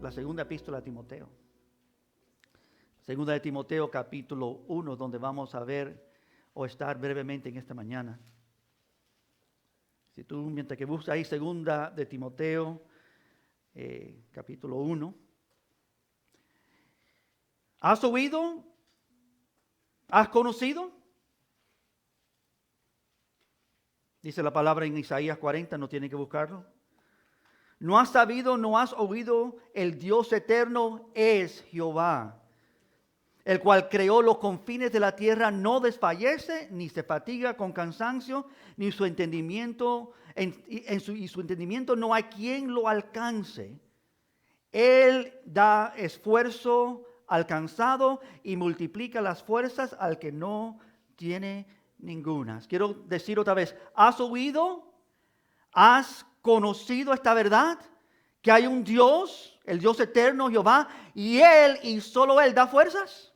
la segunda epístola a Timoteo. Segunda de Timoteo capítulo 1, donde vamos a ver o estar brevemente en esta mañana. Si tú, mientras que buscas ahí segunda de Timoteo, capítulo 1. ¿Has oído? ¿Has conocido? Dice la palabra en Isaías 40, no tiene que buscarlo. ¿No has sabido, no has oído? El Dios eterno es Jehová, el cual creó los confines de la tierra, no desfallece ni se fatiga con cansancio, ni su entendimiento, y su entendimiento no hay quien lo alcance. Él da esfuerzo al cansado y multiplica las fuerzas al que no tiene ninguna. Quiero decir otra vez, ¿has oído? ¿Has conocido esta verdad? Que hay un Dios, el Dios eterno, Jehová, y Él y solo Él da fuerzas,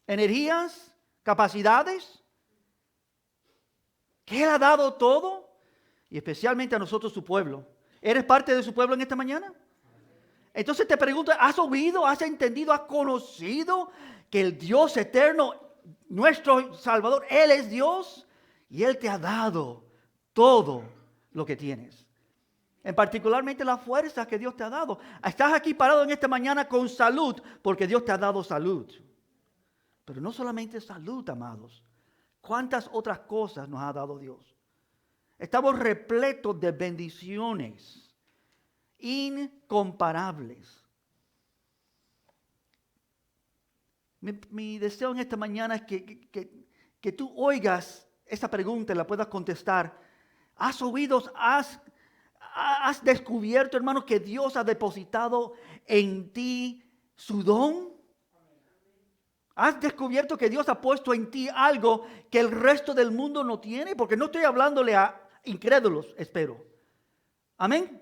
energías, capacidades. Que Él ha dado todo, y especialmente a nosotros su pueblo. ¿Eres parte de su pueblo en esta mañana? Entonces te pregunto, ¿has oído, has entendido, has conocido que el Dios eterno, nuestro Salvador, Él es Dios y Él te ha dado todo lo que tienes? En particularmente la fuerza que Dios te ha dado. Estás aquí parado en esta mañana con salud porque Dios te ha dado salud. Pero no solamente salud, amados. ¿Cuántas otras cosas nos ha dado Dios? Estamos repletos de bendiciones incomparables. Mi deseo en esta mañana es que tú oigas esa pregunta y la puedas contestar. ¿Has oído, has descubierto, hermano, que Dios ha depositado en ti su don? ¿Has descubierto que Dios ha puesto en ti algo que el resto del mundo no tiene? Porque no estoy hablándole a incrédulos, espero. Amén.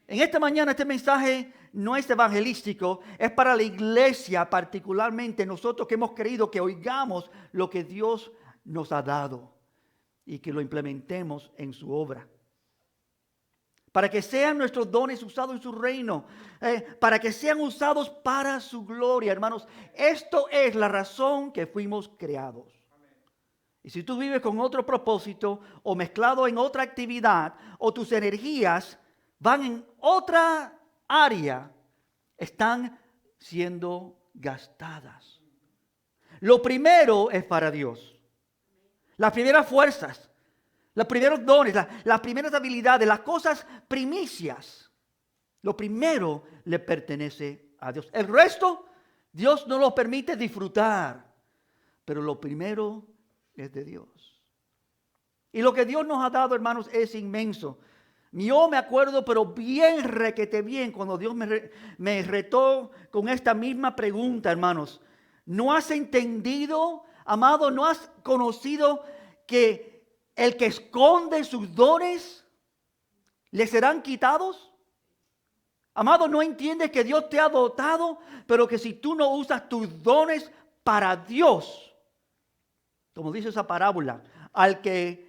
En esta mañana este mensaje no es evangelístico, es para la iglesia, particularmente nosotros que hemos creído, que oigamos lo que Dios nos ha dado y que lo implementemos en su obra. Para que sean nuestros dones usados en su reino, para que sean usados para su gloria, hermanos. Esto es la razón que fuimos creados. Y si tú vives con otro propósito o mezclado en otra actividad o tus energías van en otra área, están siendo gastadas. Lo primero es para Dios. Las primeras fuerzas, los primeros dones, las primeras habilidades, las cosas primicias. Lo primero le pertenece a Dios. El resto, Dios no lo permite disfrutar. Pero lo primero es de Dios. Y lo que Dios nos ha dado, hermanos, es inmenso. Yo me acuerdo, pero bien requete bien, cuando Dios me retó con esta misma pregunta, hermanos. ¿No has entendido, amado, no has conocido que el que esconde sus dones le serán quitados? Amado, ¿no entiendes que Dios te ha dotado, pero que si tú no usas tus dones para Dios, como dice esa parábola, al que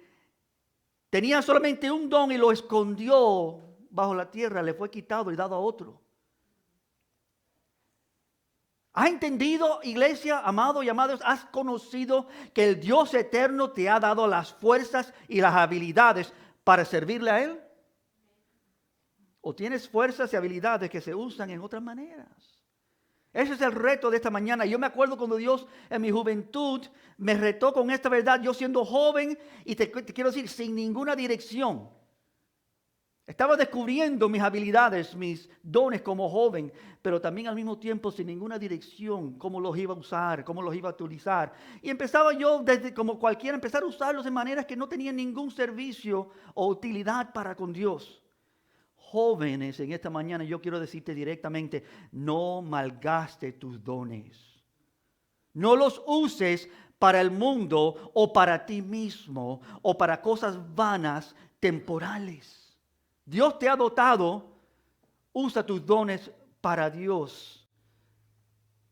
tenía solamente un don y lo escondió bajo la tierra, le fue quitado y dado a otro? ¿Has entendido, iglesia, amado y amados? ¿Has conocido que el Dios eterno te ha dado las fuerzas y las habilidades para servirle a Él? ¿O tienes fuerzas y habilidades que se usan en otras maneras? Ese es el reto de esta mañana. Yo me acuerdo cuando Dios en mi juventud me retó con esta verdad, yo siendo joven y te quiero decir, sin ninguna dirección. Estaba descubriendo mis habilidades, mis dones como joven, pero también al mismo tiempo sin ninguna dirección, cómo los iba a usar, cómo los iba a utilizar. Y empezaba yo, desde como cualquiera, empezar a usarlos de maneras que no tenían ningún servicio o utilidad para con Dios. Jóvenes, en esta mañana yo quiero decirte directamente, no malgaste tus dones. No los uses para el mundo o para ti mismo o para cosas vanas, temporales. Dios te ha dotado, usa tus dones para Dios.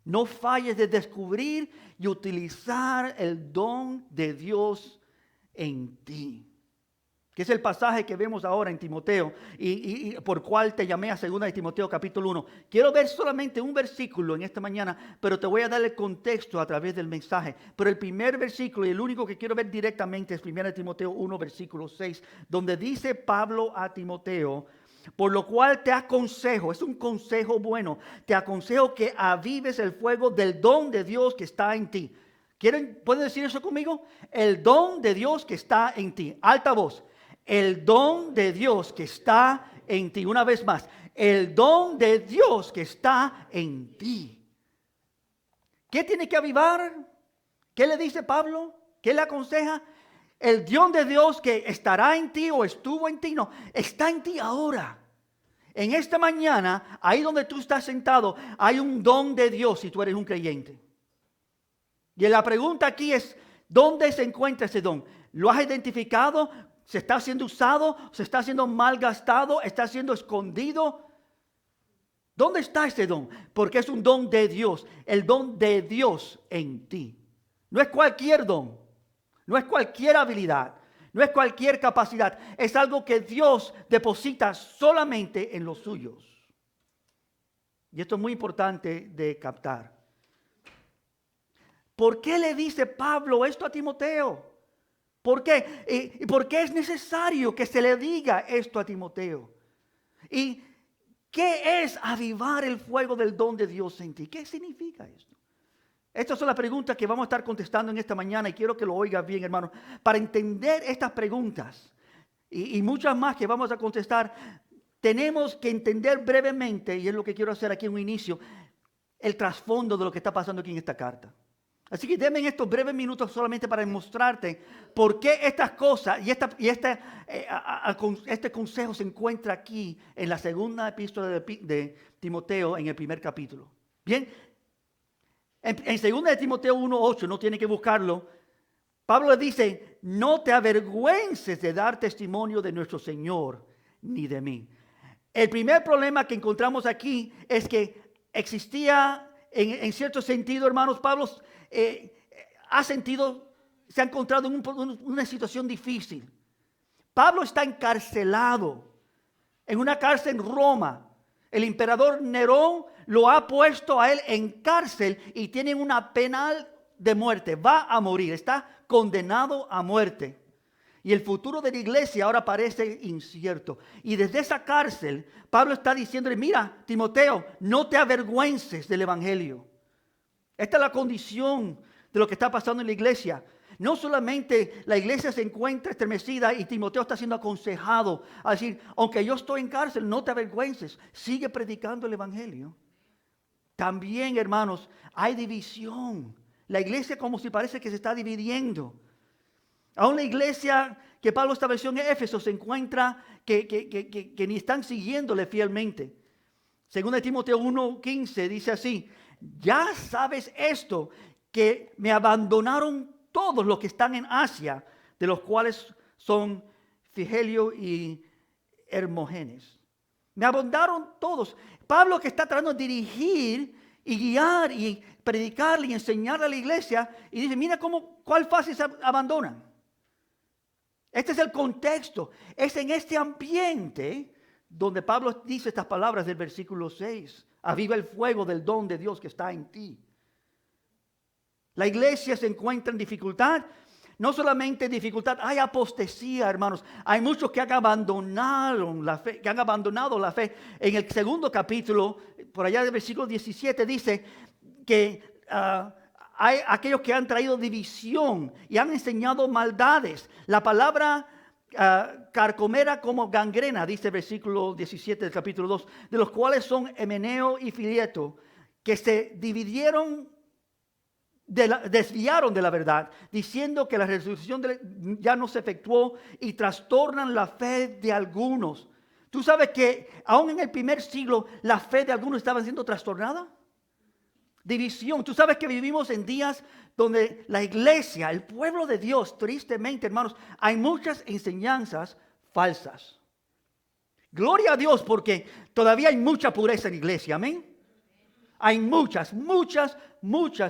No falles de descubrir y utilizar el don de Dios en ti. que es el pasaje que vemos ahora en Timoteo y por cual te llamé a 2 de Timoteo capítulo 1. Quiero ver solamente un versículo en esta mañana, pero te voy a dar el contexto a través del mensaje. Pero el primer versículo y el único que quiero ver directamente es 1 de Timoteo 1, versículo 6, donde dice Pablo a Timoteo: por lo cual te aconsejo, es un consejo bueno, te aconsejo que avives el fuego del don de Dios que está en ti. ¿Pueden decir eso conmigo? El don de Dios que está en ti. Alta voz. El don de Dios que está en ti. Una vez más. El don de Dios que está en ti. ¿Qué tiene que avivar? ¿Qué le dice Pablo? ¿Qué le aconseja? El don de Dios que estará en ti o estuvo en ti. No, está en ti ahora. En esta mañana, ahí donde tú estás sentado, hay un don de Dios si tú eres un creyente. Y la pregunta aquí es, ¿dónde se encuentra ese don? ¿Lo has identificado? ¿Se está siendo usado? ¿Se está siendo malgastado? ¿Está siendo escondido? ¿Dónde está ese don? Porque es un don de Dios. El don de Dios en ti. No es cualquier don. No es cualquier habilidad. No es cualquier capacidad. Es algo que Dios deposita solamente en los suyos. Y esto es muy importante de captar. ¿Por qué le dice Pablo esto a Timoteo? ¿Por qué? ¿Y por qué es necesario que se le diga esto a Timoteo? ¿Y qué es avivar el fuego del don de Dios en ti? ¿Qué significa esto? Estas son las preguntas que vamos a estar contestando en esta mañana y quiero que lo oigas bien, hermano. Para entender estas preguntas y muchas más que vamos a contestar, tenemos que entender brevemente, y es lo que quiero hacer aquí en un inicio, el trasfondo de lo que está pasando aquí en esta carta. Así que denme estos breves minutos solamente para mostrarte por qué estas cosas y este consejo se encuentra aquí en la segunda epístola de Timoteo en el primer capítulo. Bien, en segunda de Timoteo 1:8, no tiene que buscarlo, Pablo le dice: no te avergüences de dar testimonio de nuestro Señor ni de mí. El primer problema que encontramos aquí es que existía, en cierto sentido, hermanos, Pablo se ha encontrado en una situación difícil. Pablo está encarcelado en una cárcel en Roma. El emperador Nerón lo ha puesto a él en cárcel y tiene una pena de muerte. Va a morir, está condenado a muerte. Y el futuro de la iglesia ahora parece incierto. Y desde esa cárcel, Pablo está diciéndole: mira, Timoteo, no te avergüences del evangelio. Esta es la condición de lo que está pasando en la iglesia. No solamente la iglesia se encuentra estremecida y Timoteo está siendo aconsejado a decir: aunque yo estoy en cárcel, no te avergüences, sigue predicando el evangelio. También, hermanos, hay división. La iglesia como si parece que se está dividiendo. Aún la iglesia que Pablo estableció en Éfeso se encuentra que ni están siguiéndole fielmente. Según de Timoteo 1:15 dice así: ya sabes esto, que me abandonaron todos los que están en Asia, de los cuales son Figelio y Hermógenes. Me abandonaron todos. Pablo, que está tratando de dirigir y guiar y predicarle y enseñarle a la iglesia, y dice: mira cuál fase se abandonan. Este es el contexto. Es en este ambiente donde Pablo dice estas palabras del versículo 6. Aviva el fuego del don de Dios que está en ti. La iglesia se encuentra en dificultad. No solamente dificultad, hay apostasía, hermanos. Hay muchos que han abandonado la fe, En el segundo capítulo, por allá del versículo 17, dice que hay aquellos que han traído división y han enseñado maldades. La palabra carcomera como gangrena, dice el versículo 17 del capítulo 2, de los cuales son Himeneo y Fileto, que se desviaron de la verdad, diciendo que la resurrección ya no se efectuó, y trastornan la fe de algunos. ¿Tú sabes que aún en el primer siglo la fe de algunos estaba siendo trastornada? División. Tú sabes que vivimos en días donde la iglesia, el pueblo de Dios, tristemente, hermanos, hay muchas enseñanzas falsas. Gloria a Dios, porque todavía hay mucha pureza en la iglesia. Amén. Hay muchas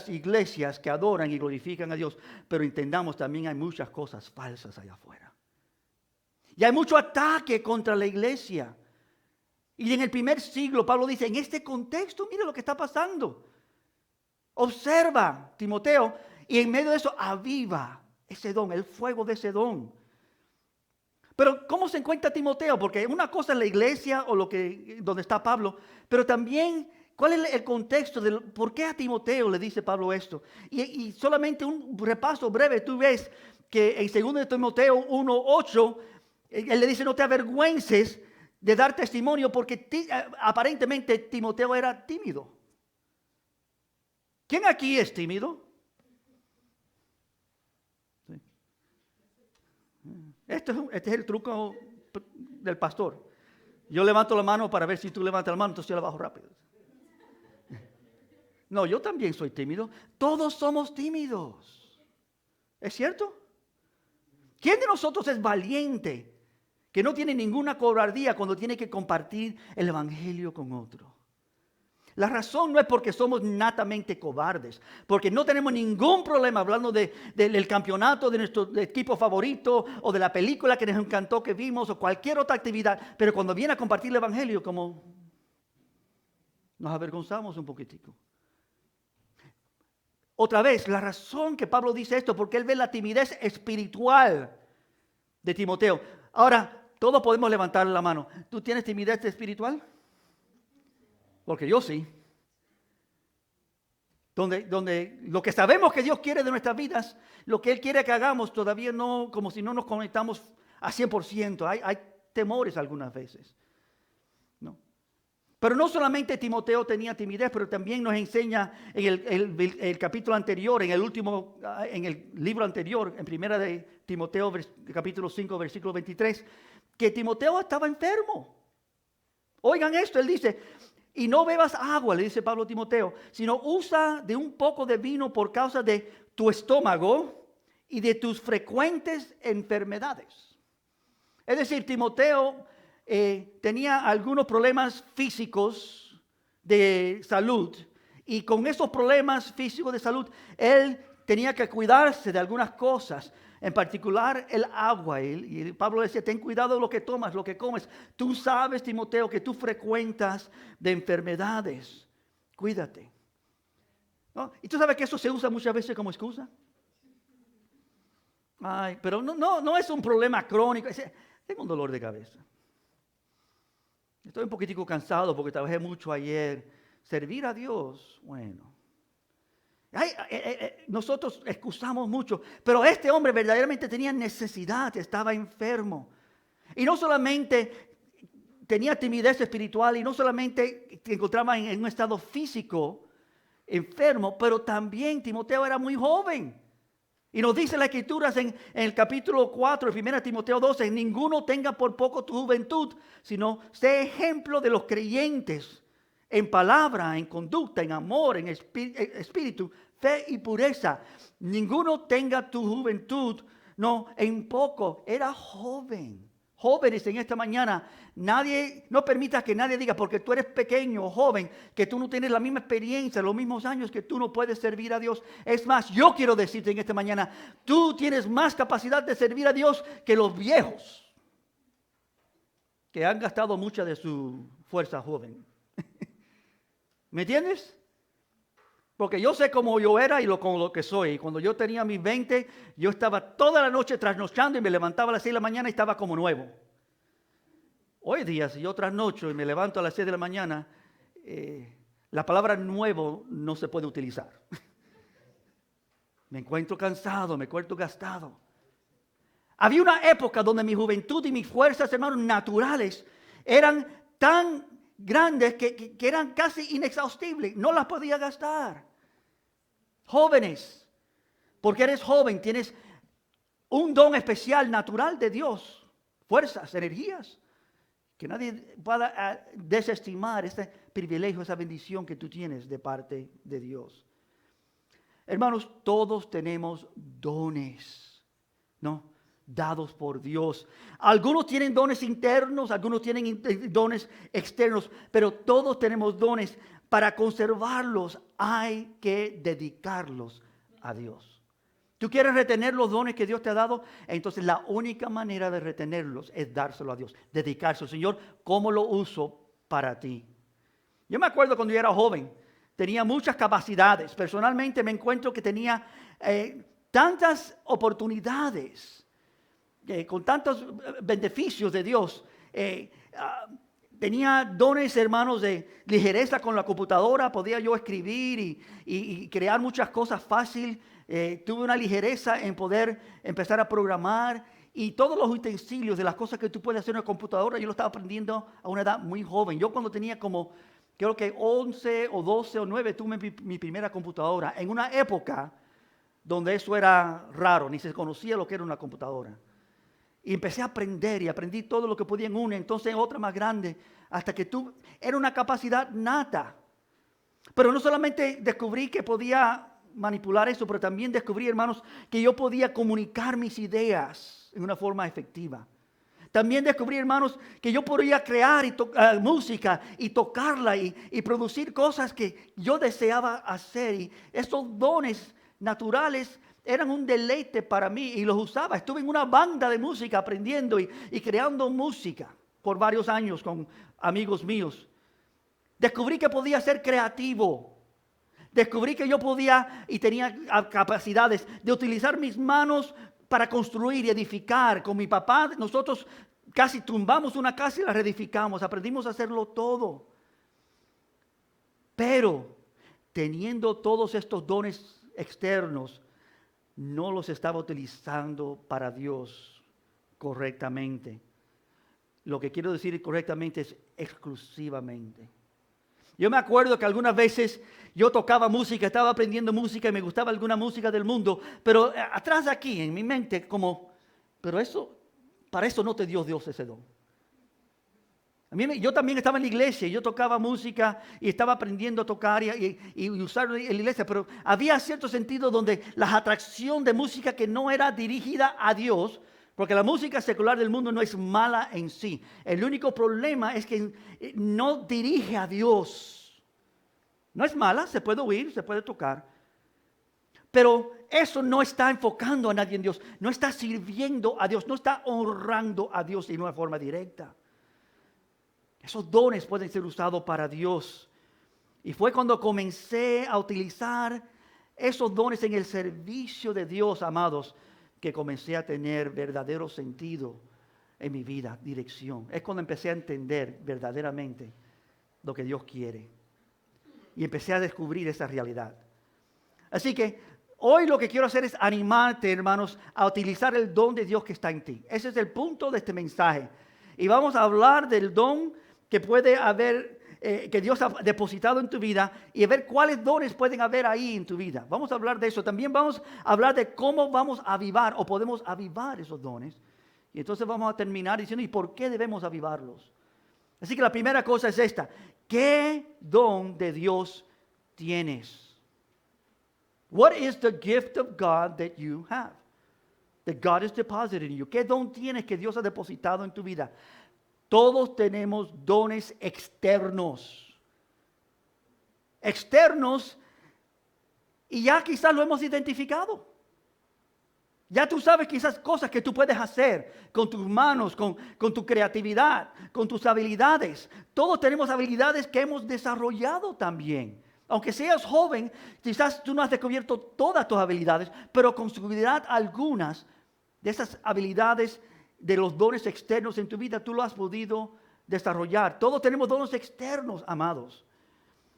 iglesias que adoran y glorifican a Dios, pero entendamos, también hay muchas cosas falsas allá afuera. Y hay mucho ataque contra la iglesia. Y en el primer siglo, Pablo dice, en este contexto, mira lo que está pasando. Observa, Timoteo, y en medio de eso aviva ese don, el fuego de ese don. Pero ¿cómo se encuentra Timoteo? Porque una cosa es la iglesia o donde está Pablo, pero también, ¿cuál es el contexto de por qué a Timoteo le dice Pablo esto? Y solamente un repaso breve, tú ves que en 2 de Timoteo 1:8, él le dice, no te avergüences de dar testimonio, porque aparentemente Timoteo era tímido. ¿Quién aquí es tímido? Sí. Este es el truco del pastor. Yo levanto la mano para ver si tú levantas la mano, entonces yo la bajo rápido. No, yo también soy tímido. Todos somos tímidos. ¿Es cierto? ¿Quién de nosotros es valiente, que no tiene ninguna cobardía cuando tiene que compartir el evangelio con otro? La razón no es porque somos natamente cobardes, porque no tenemos ningún problema hablando del campeonato de nuestro equipo favorito o de la película que nos encantó que vimos o cualquier otra actividad, pero cuando viene a compartir el evangelio, como nos avergonzamos un poquitico. Otra vez, la razón que Pablo dice esto, porque él ve la timidez espiritual de Timoteo. Ahora, todos podemos levantar la mano. ¿Tú tienes timidez espiritual? Porque yo sí. Donde lo que sabemos que Dios quiere de nuestras vidas, lo que Él quiere que hagamos, todavía no, como si no nos conectamos a 100%. Hay temores algunas veces. ¿No? Pero no solamente Timoteo tenía timidez, pero también nos enseña en el capítulo anterior, en el libro anterior, en primera de Timoteo, capítulo 5, versículo 23, que Timoteo estaba enfermo. Oigan esto, él dice, y no bebas agua, le dice Pablo a Timoteo, sino usa de un poco de vino por causa de tu estómago y de tus frecuentes enfermedades. Es decir, Timoteo tenía algunos problemas físicos de salud, y con esos problemas físicos de salud, él tenía que cuidarse de algunas cosas, en particular el agua. Y Pablo decía, ten cuidado de lo que tomas, lo que comes. Tú sabes, Timoteo, que tú frecuentas de enfermedades. Cuídate. ¿No? Y tú sabes que eso se usa muchas veces como excusa. Ay, pero no es un problema crónico. Tengo un dolor de cabeza. Estoy un poquitico cansado porque trabajé mucho ayer. Servir a Dios, bueno. Nosotros excusamos mucho, pero este hombre verdaderamente tenía necesidad, estaba enfermo. Y no solamente tenía timidez espiritual, y no solamente se encontraba en un estado físico enfermo, pero también Timoteo era muy joven. Y nos dice las Escrituras en el capítulo 4, de 1 Timoteo 12, ninguno tenga por poco tu juventud, sino sé ejemplo de los creyentes en palabra, en conducta, en amor, en espíritu, fe y pureza. Ninguno tenga tu juventud, no, en poco. Era joven. Jóvenes en esta mañana, no permitas que nadie diga, porque tú eres pequeño o joven, que tú no tienes la misma experiencia, los mismos años, que tú no puedes servir a Dios. Es más, yo quiero decirte en esta mañana, tú tienes más capacidad de servir a Dios que los viejos, que han gastado mucha de su fuerza joven. ¿Me entiendes? Porque yo sé cómo yo era y con lo que soy. Cuando yo tenía mis 20, yo estaba toda la noche trasnochando y me levantaba a las 6 de la mañana y estaba como nuevo. Hoy día, si yo trasnocho y me levanto a las 6 de la mañana, la palabra nuevo no se puede utilizar. Me encuentro cansado, me encuentro gastado. Había una época donde mi juventud y mis fuerzas, hermanos, naturales, eran tan grandes que eran casi inexhaustibles. No las podía gastar. Jóvenes, porque eres joven, tienes un don especial, natural de Dios, fuerzas, energías, que nadie pueda desestimar ese privilegio, esa bendición que tú tienes de parte de Dios. Hermanos, todos tenemos dones, ¿no? Dados por Dios. Algunos tienen dones internos, algunos tienen dones externos, pero todos tenemos dones. Para conservarlos hay que dedicarlos a Dios. ¿Tú quieres retener los dones que Dios te ha dado? Entonces la única manera de retenerlos es dárselo a Dios, dedicarse. Señor, ¿cómo lo uso para ti? Yo me acuerdo cuando yo era joven, tenía muchas capacidades. Personalmente me encuentro que tenía tantas oportunidades, con tantos beneficios de Dios. Tenía dones, hermanos, de ligereza con la computadora. Podía yo escribir y crear muchas cosas fácil. Tuve una ligereza en poder empezar a programar. Y todos los utensilios de las cosas que tú puedes hacer en una computadora, yo lo estaba aprendiendo a una edad muy joven. Yo cuando tenía como, creo que 11 o 12 o 9, tuve mi primera computadora. En una época donde eso era raro, ni se conocía lo que era una computadora. Y empecé a aprender y aprendí todo lo que podía en una, entonces en otra más grande, hasta que era una capacidad nata. Pero no solamente descubrí que podía manipular eso, pero también descubrí, hermanos, que yo podía comunicar mis ideas en una forma efectiva. También descubrí, hermanos, que yo podía crear música y tocarla y producir cosas que yo deseaba hacer. Y esos dones naturales eran un deleite para mí y los usaba. Estuve en una banda de música aprendiendo y creando música por varios años con amigos míos. Descubrí que podía ser creativo. Descubrí que yo podía y tenía capacidades de utilizar mis manos para construir y edificar. Con mi papá nosotros casi tumbamos una casa y la reedificamos. Aprendimos a hacerlo todo. Pero teniendo todos estos dones externos, no los estaba utilizando para Dios correctamente. Lo que quiero decir correctamente es exclusivamente. Yo me acuerdo que algunas veces yo tocaba música, estaba aprendiendo música y me gustaba alguna música del mundo, pero atrás de aquí, en mi mente, pero para eso no te dio Dios ese don. Yo también estaba en la iglesia y yo tocaba música y estaba aprendiendo a tocar y usarlo en la iglesia, pero había cierto sentido donde la atracción de música que no era dirigida a Dios, porque la música secular del mundo no es mala en sí. El único problema es que no dirige a Dios. No es mala, se puede oír, se puede tocar. Pero eso no está enfocando a nadie en Dios. No está sirviendo a Dios, no está honrando a Dios de una forma directa. Esos dones pueden ser usados para Dios. Y fue cuando comencé a utilizar esos dones en el servicio de Dios, amados, que comencé a tener verdadero sentido en mi vida, dirección. Es cuando empecé a entender verdaderamente lo que Dios quiere. Y empecé a descubrir esa realidad. Así que hoy lo que quiero hacer es animarte, hermanos, a utilizar el don de Dios que está en ti. Ese es el punto de este mensaje. Y vamos a hablar del don que puede haber, que Dios ha depositado en tu vida y a ver cuáles dones pueden haber ahí en tu vida. Vamos a hablar de eso. También vamos a hablar de cómo vamos a avivar o podemos avivar esos dones. Y entonces vamos a terminar diciendo, ¿y por qué debemos avivarlos? Así que la primera cosa es esta. ¿Qué don de Dios tienes? What is the gift of God that you have? That God has deposited in you. ¿Qué don tienes que Dios ha depositado en tu vida? Todos tenemos dones externos. Externos, y ya quizás lo hemos identificado. Ya tú sabes quizás cosas que tú puedes hacer con tus manos, con tu creatividad, con tus habilidades. Todos tenemos habilidades que hemos desarrollado también. Aunque seas joven, quizás tú no has descubierto todas tus habilidades, pero con seguridad algunas de esas habilidades de los dones externos en tu vida, tú lo has podido desarrollar. Todos tenemos dones externos, amados.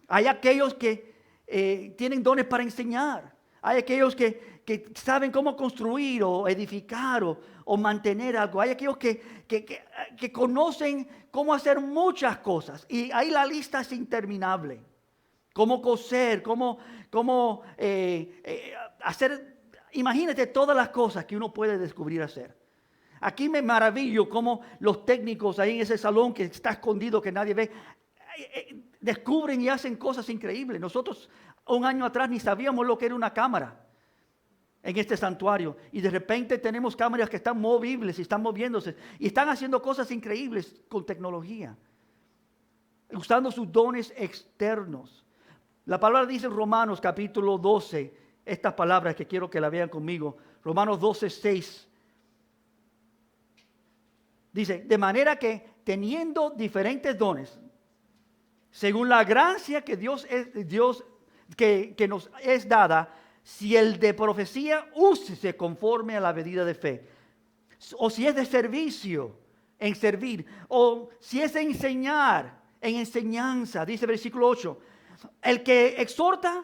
Hay aquellos que tienen dones para enseñar. Hay aquellos que saben cómo construir o edificar o mantener algo. Hay aquellos que conocen cómo hacer muchas cosas. Y ahí la lista es interminable. Cómo coser, cómo hacer. Imagínate todas las cosas que uno puede descubrir hacer. Aquí me maravillo cómo los técnicos ahí en ese salón que está escondido, que nadie ve, descubren y hacen cosas increíbles. Nosotros un año atrás ni sabíamos lo que era una cámara en este santuario. Y de repente tenemos cámaras que están movibles y están moviéndose. Y están haciendo cosas increíbles con tecnología. Usando sus dones externos. La palabra dice en Romanos capítulo 12, estas palabras que quiero que la vean conmigo. Romanos 12:6. Dice, de manera que teniendo diferentes dones, según la gracia que que nos es dada, si el de profecía, úsese conforme a la medida de fe. O si es de servicio, en servir. O si es de enseñar, en enseñanza. Dice versículo 8. El que exhorta,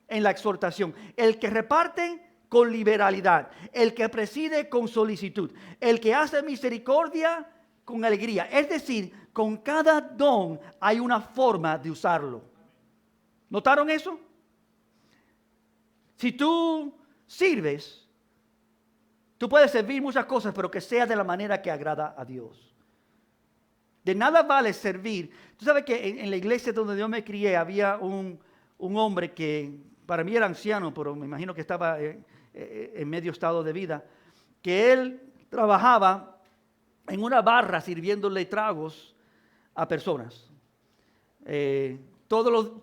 en la exhortación. El que reparte, con liberalidad. El que preside, con solicitud. El que hace misericordia, con alegría. Es decir, con cada don hay una forma de usarlo. ¿Notaron eso? Si tú sirves, tú puedes servir muchas cosas, pero que sea de la manera que agrada a Dios. De nada vale servir. Tú sabes que en la iglesia donde yo me crié había un hombre que para mí era anciano, pero me imagino que estaba en medio estado de vida, que él trabajaba en una barra sirviéndole tragos a personas. Todas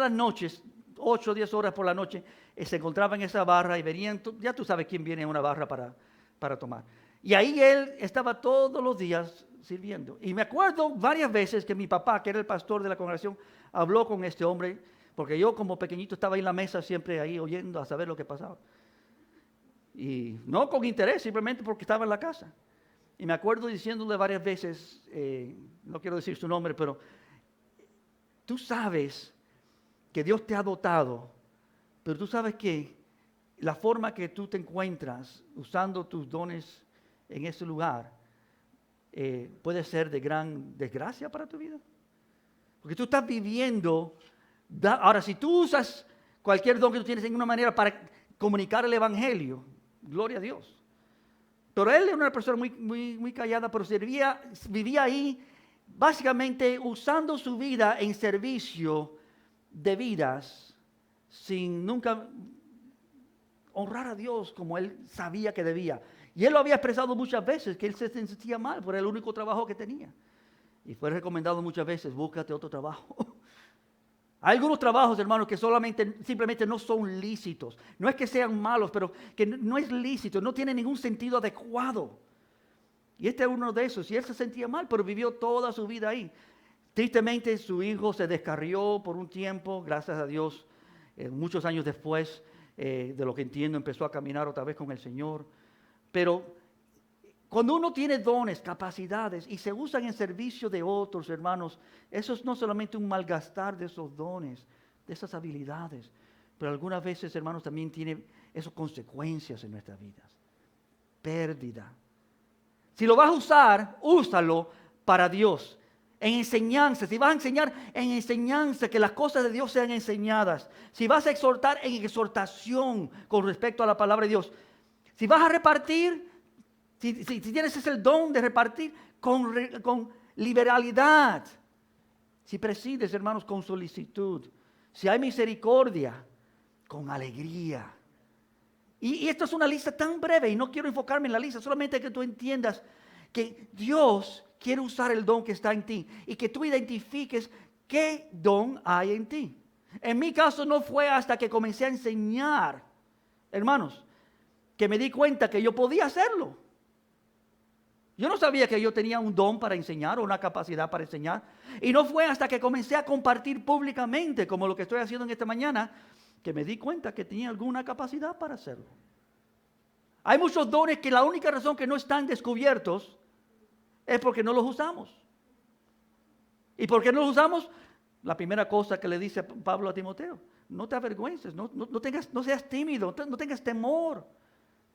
las noches, 8 o 10 horas por la noche, se encontraba en esa barra y venían, ya tú sabes quién viene a una barra para tomar. Y ahí él estaba todos los días sirviendo. Y me acuerdo varias veces que mi papá, que era el pastor de la congregación, habló con este hombre, porque yo como pequeñito estaba en la mesa siempre ahí oyendo a saber lo que pasaba. Y no con interés, simplemente porque estaba en la casa. Y me acuerdo diciéndole varias veces, no quiero decir su nombre, pero tú sabes que Dios te ha dotado, pero tú sabes que la forma que tú te encuentras usando tus dones en ese lugar puede ser de gran desgracia para tu vida. Porque tú estás viviendo, ahora si tú usas cualquier don que tú tienes en una manera para comunicar el evangelio, gloria a Dios. Pero él era una persona muy callada, pero vivía ahí básicamente usando su vida en servicio de vidas sin nunca honrar a Dios como él sabía que debía. Y él lo había expresado muchas veces, que él se sentía mal por el único trabajo que tenía. Y fue recomendado muchas veces, búscate otro trabajo. Hay algunos trabajos, hermanos, que simplemente no son lícitos. No es que sean malos, pero que no es lícito, no tiene ningún sentido adecuado. Y este es uno de esos. Y él se sentía mal, pero vivió toda su vida ahí. Tristemente, su hijo se descarrió por un tiempo, gracias a Dios. Muchos años después, de lo que entiendo, empezó a caminar otra vez con el Señor. Pero cuando uno tiene dones, capacidades y se usan en servicio de otros, hermanos, eso es no solamente un malgastar de esos dones, de esas habilidades, pero algunas veces, hermanos, también tiene esas consecuencias en nuestras vidas. Pérdida. Si lo vas a usar, úsalo para Dios. En enseñanza, si vas a enseñar en enseñanza, que las cosas de Dios sean enseñadas. Si vas a exhortar, en exhortación con respecto a la palabra de Dios. Si vas a repartir, si tienes ese don de repartir con liberalidad. Si presides, hermanos, con solicitud. Si hay misericordia, con alegría. Y esto es una lista tan breve y no quiero enfocarme en la lista, solamente que tú entiendas que Dios quiere usar el don que está en ti y que tú identifiques qué don hay en ti. En mi caso no fue hasta que comencé a enseñar, hermanos, que me di cuenta que yo podía hacerlo. Yo no sabía que yo tenía un don para enseñar o una capacidad para enseñar. Y no fue hasta que comencé a compartir públicamente, como lo que estoy haciendo en esta mañana, que me di cuenta que tenía alguna capacidad para hacerlo. Hay muchos dones que la única razón que no están descubiertos es porque no los usamos. ¿Y por qué no los usamos? La primera cosa que le dice Pablo a Timoteo: no te avergüences, no seas tímido, no tengas temor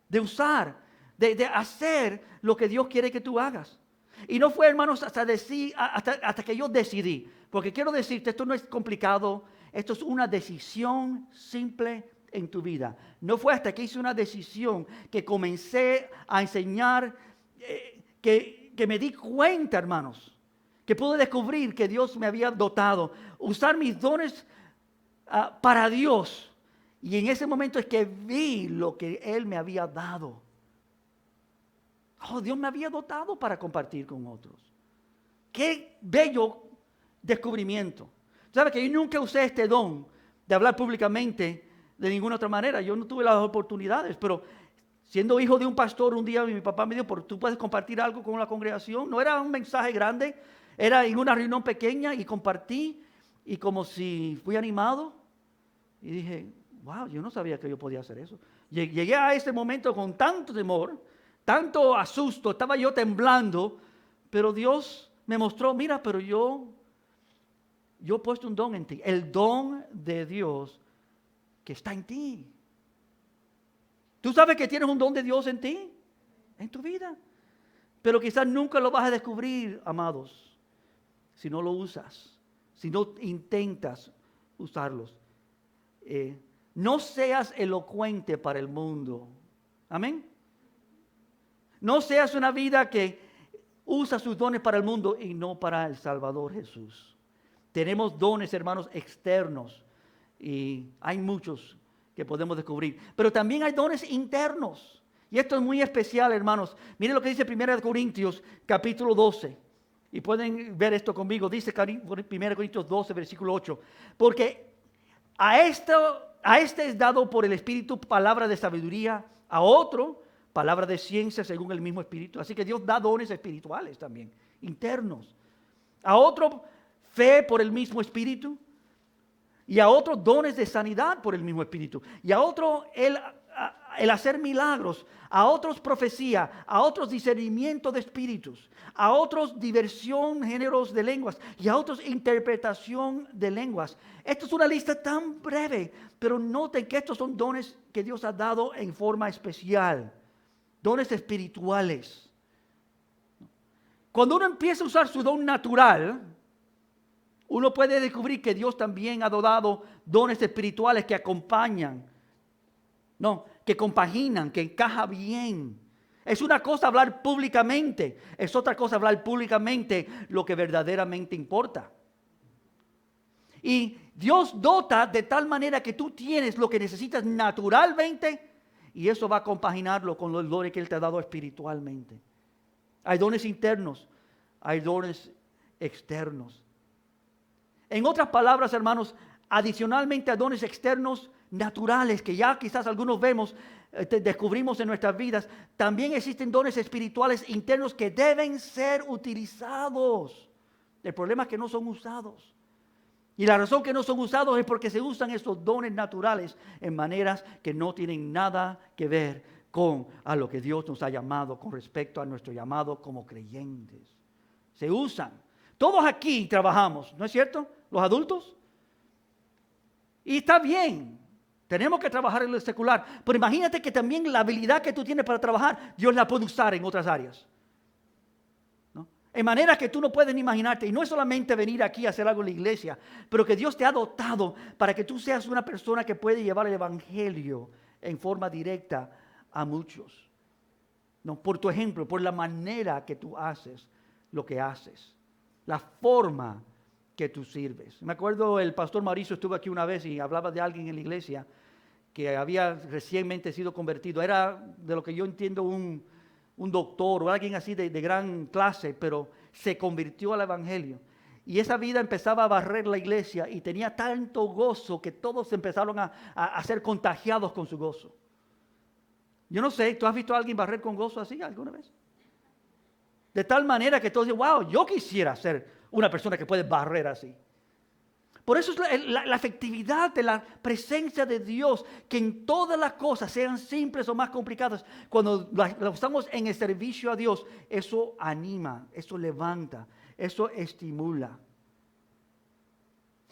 de usar, de hacer lo que Dios quiere que tú hagas. Y no fue, hermanos, hasta que yo decidí, porque quiero decirte, esto no es complicado, esto es una decisión simple en tu vida. No fue hasta que hice una decisión que comencé a enseñar, que me di cuenta, hermanos, que pude descubrir que Dios me había dotado, usar mis dones para Dios. Y en ese momento es que vi lo que Él me había dado. Dios me había dotado para compartir con otros. Qué bello descubrimiento. ¿Sabes que yo nunca usé este don de hablar públicamente de ninguna otra manera. Yo no tuve las oportunidades, pero siendo hijo de un pastor, un día mi papá me dijo, ¿tú puedes compartir algo con la congregación? No era un mensaje grande, era en una reunión pequeña y compartí y como si fui animado y dije, wow, yo no sabía que yo podía hacer eso. Llegué a ese momento con tanto temor, tanto asusto, estaba yo temblando, pero Dios me mostró, mira, pero yo he puesto un don en ti, el don de Dios que está en ti. ¿Tú sabes que tienes un don de Dios en ti? En tu vida. Pero quizás nunca lo vas a descubrir, amados, si no lo usas, si no intentas usarlos. No seas elocuente para el mundo. Amén. No seas una vida que usa sus dones para el mundo y no para el Salvador Jesús. Tenemos dones, hermanos, externos y hay muchos que podemos descubrir. Pero también hay dones internos. Y esto es muy especial, hermanos. Miren lo que dice 1 Corintios, capítulo 12. Y pueden ver esto conmigo. Dice 1 Corintios 12, versículo 8. Porque a este es dado por el Espíritu palabra de sabiduría, a otro palabra de ciencia según el mismo Espíritu. Así que Dios da dones espirituales también, internos. A otro fe por el mismo Espíritu. Y a otros dones de sanidad por el mismo Espíritu. Y a otro el hacer milagros. A otros profecía. A otros discernimiento de espíritus. A otros diversión, géneros de lenguas. Y a otros interpretación de lenguas. Esto es una lista tan breve. Pero noten que estos son dones que Dios ha dado en forma especial. Dones espirituales. Cuando uno empieza a usar su don natural, uno puede descubrir que Dios también ha dado dones espirituales que acompañan, que compaginan, que encaja bien. Es una cosa hablar públicamente, es otra cosa hablar públicamente lo que verdaderamente importa. Y Dios dota de tal manera que tú tienes lo que necesitas naturalmente y eso va a compaginarlo con los dones que Él te ha dado espiritualmente. Hay dones internos, hay dones externos. En otras palabras, hermanos, adicionalmente a dones externos naturales que ya quizás algunos vemos, descubrimos en nuestras vidas, también existen dones espirituales internos que deben ser utilizados. El problema es que no son usados. Y la razón que no son usados es porque se usan estos dones naturales en maneras que no tienen nada que ver con a lo que Dios nos ha llamado con respecto a nuestro llamado como creyentes. Se usan. Todos aquí trabajamos, ¿no es cierto? Los adultos. Y está bien, tenemos que trabajar en lo secular. Pero imagínate que también la habilidad que tú tienes para trabajar, Dios la puede usar en otras áreas. ¿No? En manera que tú no puedes ni imaginarte. Y no es solamente venir aquí a hacer algo en la iglesia, pero que Dios te ha dotado para que tú seas una persona que puede llevar el evangelio en forma directa a muchos. ¿No? Por tu ejemplo, por la manera que tú haces lo que haces. La forma que tú sirves. Me acuerdo el pastor Mauricio estuvo aquí una vez y hablaba de alguien en la iglesia que había recientemente sido convertido. Era de lo que yo entiendo un doctor o alguien así de gran clase, pero se convirtió al evangelio. Y esa vida empezaba a barrer la iglesia y tenía tanto gozo que todos empezaron a ser contagiados con su gozo. Yo no sé, ¿tú has visto a alguien barrer con gozo así alguna vez? De tal manera que todos dicen, wow, yo quisiera ser una persona que puede barrer así. Por eso es la efectividad de la presencia de Dios, que en todas las cosas, sean simples o más complicadas, cuando la usamos en el servicio a Dios, eso anima, eso levanta, eso estimula.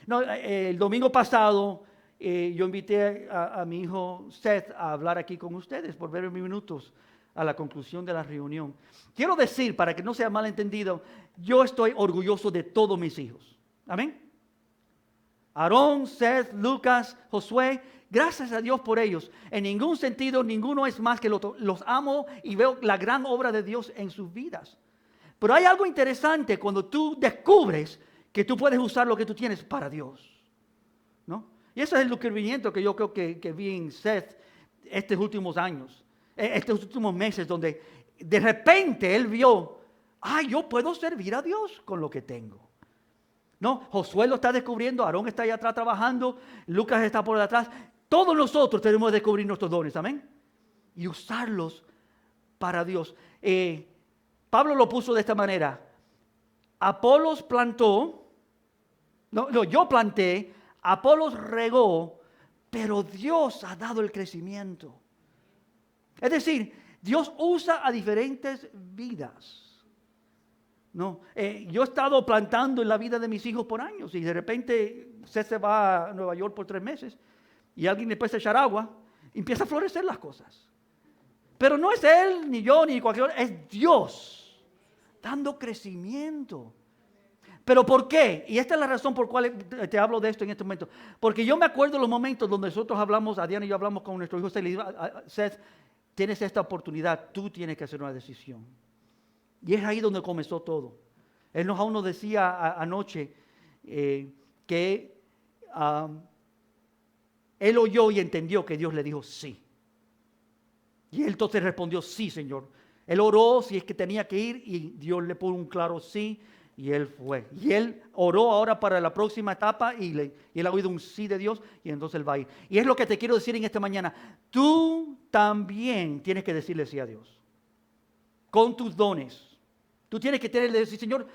No, el domingo pasado yo invité a mi hijo Seth a hablar aquí con ustedes por breves minutos a la conclusión de la reunión. Quiero decir, para que no sea malentendido, yo estoy orgulloso de todos mis hijos. Amén. Aarón, Seth, Lucas, Josué, gracias a Dios por ellos. En ningún sentido, ninguno es más que los amo y veo la gran obra de Dios en sus vidas. Pero hay algo interesante cuando tú descubres que tú puedes usar lo que tú tienes para Dios, ¿no? Y ese es el descubrimiento que yo creo que vi en Seth estos últimos años. Estos últimos meses donde de repente él vio, yo puedo servir a Dios con lo que tengo. No, Josué lo está descubriendo, Aarón está allá atrás trabajando, Lucas está por detrás. Todos nosotros tenemos que descubrir nuestros dones, amén, y usarlos para Dios. Pablo lo puso de esta manera. Apolos plantó, yo planté, Apolos regó, pero Dios ha dado el crecimiento. Es decir, Dios usa a diferentes vidas. No, yo he estado plantando en la vida de mis hijos por años y de repente se va a Nueva York por 3 meses y alguien después de echar agua y empieza a florecer las cosas. Pero no es él, ni yo, ni cualquier otro, es Dios dando crecimiento. ¿Pero por qué? Y esta es la razón por la cual te hablo de esto en este momento. Porque yo me acuerdo de los momentos donde nosotros hablamos, Diana y yo hablamos con nuestro hijo Seth, tienes esta oportunidad, tú tienes que hacer una decisión. Y es ahí donde comenzó todo. Él aún nos decía anoche que él oyó y entendió que Dios le dijo sí. Y él entonces respondió sí, Señor. Él oró si es que tenía que ir y Dios le puso un claro sí y él fue. Y él oró ahora para la próxima etapa y él ha oído un sí de Dios y entonces él va a ir. Y es lo que te quiero decir en esta mañana. Tú también tienes que decirle sí a Dios. Con tus dones. Tú tienes que decir, Señor,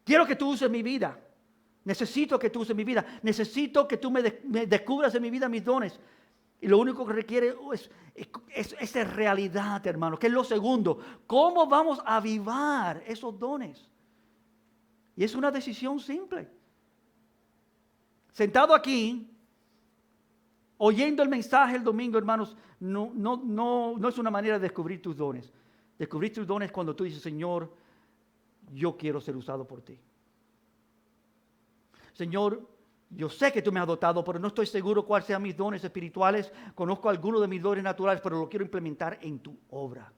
quiero que tú uses mi vida. Necesito que tú uses mi vida. Necesito que tú me descubras en mi vida mis dones. Y lo único que requiere es esa realidad, hermano, que es lo segundo. ¿Cómo vamos a avivar esos dones? Y es una decisión simple. Sentado aquí, oyendo el mensaje el domingo, hermanos, no es una manera de descubrir tus dones. Descubrir tus dones cuando tú dices, Señor, yo quiero ser usado por ti. Señor, yo sé que tú me has dotado, pero no estoy seguro cuáles sean mis dones espirituales. Conozco algunos de mis dones naturales, pero lo quiero implementar en tu obra.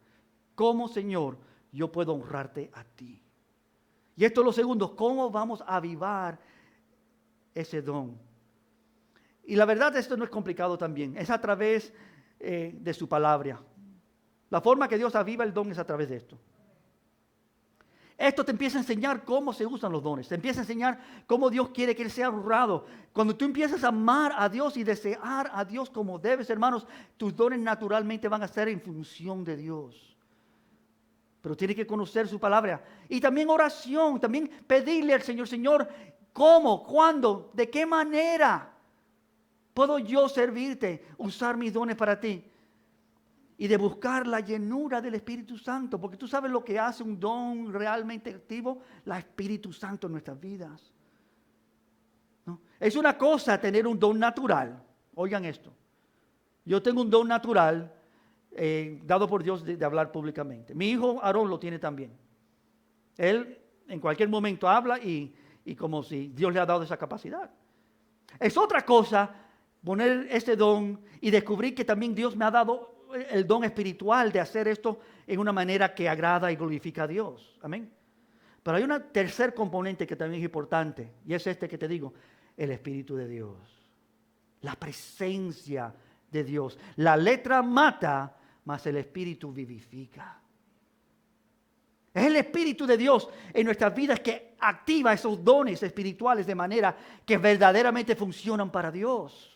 ¿Cómo, Señor, yo puedo honrarte a ti? Y esto es lo segundo, ¿cómo vamos a avivar ese don? Y la verdad, esto no es complicado también. Es a través de su palabra. La forma que Dios aviva el don es a través de esto. Esto te empieza a enseñar cómo se usan los dones. Te empieza a enseñar cómo Dios quiere que Él sea honrado. Cuando tú empiezas a amar a Dios y desear a Dios como debes, hermanos, tus dones naturalmente van a ser en función de Dios. Pero tienes que conocer su palabra. Y también oración, también pedirle al Señor, Señor, ¿cómo? ¿Cuándo? ¿De qué manera puedo yo servirte? Usar mis dones para ti. Y de buscar la llenura del Espíritu Santo. Porque tú sabes lo que hace un don realmente activo. El Espíritu Santo en nuestras vidas. ¿No? Es una cosa tener un don natural. Oigan esto. Yo tengo un don natural dado por Dios de hablar públicamente. Mi hijo Aarón lo tiene también. Él en cualquier momento habla y como si Dios le ha dado esa capacidad. Es otra cosa poner ese don y descubrir que también Dios me ha dado el don espiritual de hacer esto en una manera que agrada y glorifica a Dios. Amén. Pero hay un tercer componente que también es importante y es este que te digo, el Espíritu de Dios. La presencia de Dios. La letra mata, mas el Espíritu vivifica. Es el Espíritu de Dios en nuestras vidas que activa esos dones espirituales de manera que verdaderamente funcionan para Dios.